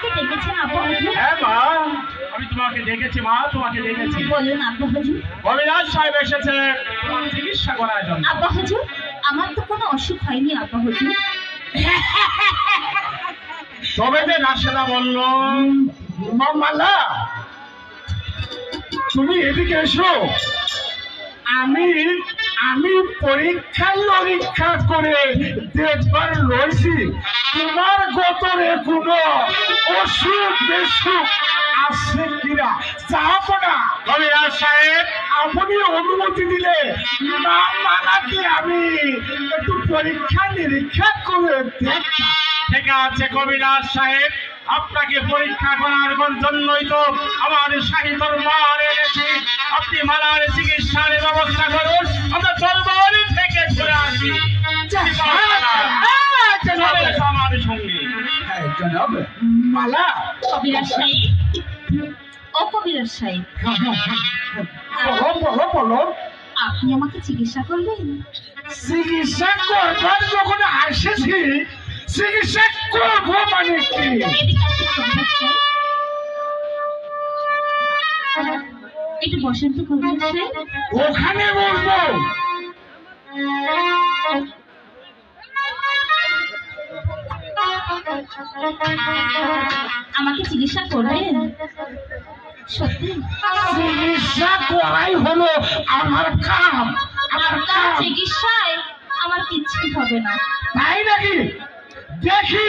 আমাকে ডেকেছেন আব্বা হুজুর? হ্যাঁ মা, আমি তোমাকে ডেকেছি মা, তোমাকে ডেকেছি। বলুন আব্বা হুজুর। কবিরাজ সাহেব এসেছে তোমার চিকিৎসা করার জন্য। আব্বা হুজুর, আমার তো কোনো অসুখ হয়নি আব্বা হুজুর। তবে যে রাশেদা বলল। মালা, তুমি এদিকে এসো। আমি আমি পরীক্ষা নিরীক্ষা করে দেখবার রয়েছি তোমার গোতরে কোনো অসুখ বিসুখ আছে কিনা। চাপো না কবিরাজ সাহেব, আপনি অনুমতি দিলে না মানাকে আমি একটু পরীক্ষা নিরীক্ষা করে দেখতাম। ঠিক আছে কবিরাজ সাহেব, আপনাকে পরীক্ষা করার জন্যই তো আমার শাহী দরবার এনেছি। আপনি মালার চিকিৎসার ব্যবস্থা করুন, আমরা দরবার থেকে ঘুরে আসি। আমার সঙ্গে মালা। কবিরাজ সাহেব, ও কবিরাজ সাহেব, বলো বলো, আপনি আমাকে চিকিৎসা করবেন? চিকিৎসা করবার যখন আসেছি, চিকিৎসা করবো মানে কি? এদিকে আসুন কবিরাজ সাহেব, একটু বসেন তো কবিরাজ সাহেব। ওখানে বলবো। আমাকে চিকিৎসা করবেন? সত্যি? চিকিৎসা করাই হলো আমার কাম। আমার আপনার কাম। চিকিৎসায় আমার কিচ্ছুই হবে না। তাই নাকি? দেখি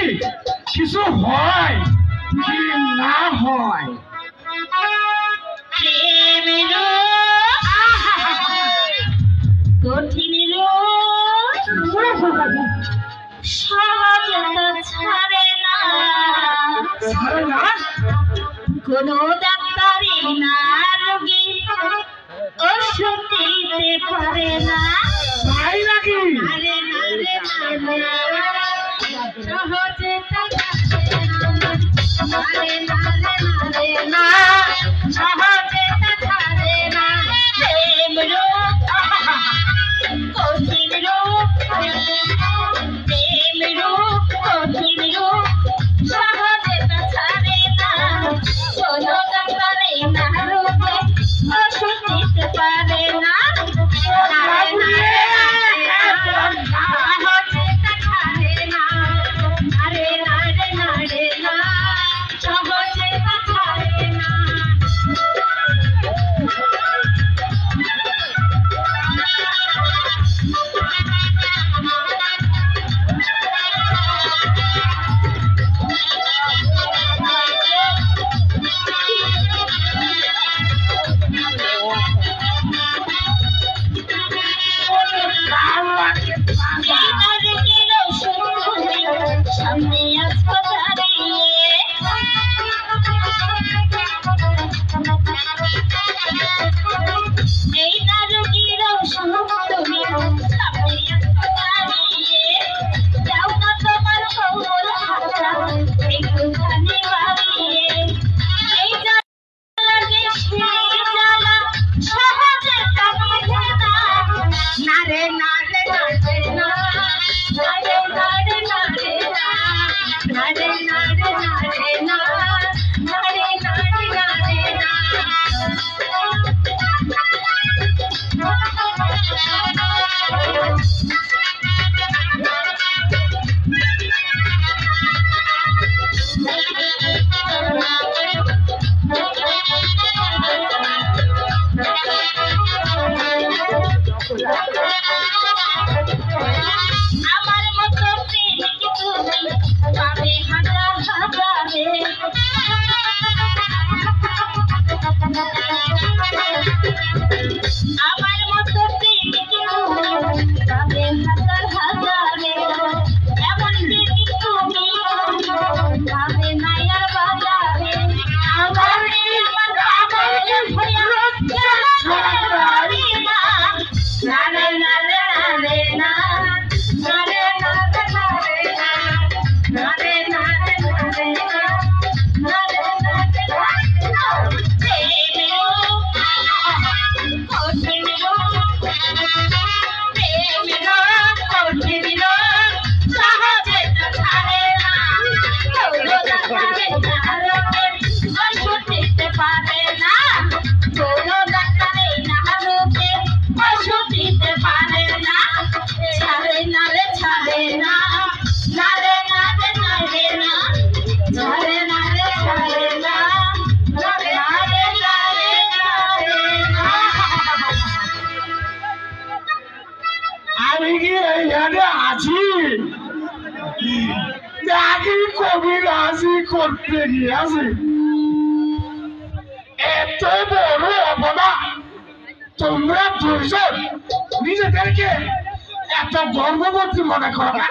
কিছু হয় কি না হয়। কঠিন রোগ সহজে তো ছাড়ে না, ছাড়ে না? কোনো ডাক্তারি না রোগী ওষুধ দিতে পারে না। তাই নাকি? আরে না রে না রে, সহজে তো ছাড়ে না, আরে না রে না, সহজে তো ছাড়ে না। প্রেম রোগ কঠিন রোগ, প্রেম রোগ কঠিন রোগ সহজে তো ছাড়ে না, কোনো ডাক্তারি না রোগ করতে গিয়েছি এত বড় অবদা তোমরা দুজন নিজেদেরকে এত গর্ভবতী মনে করো না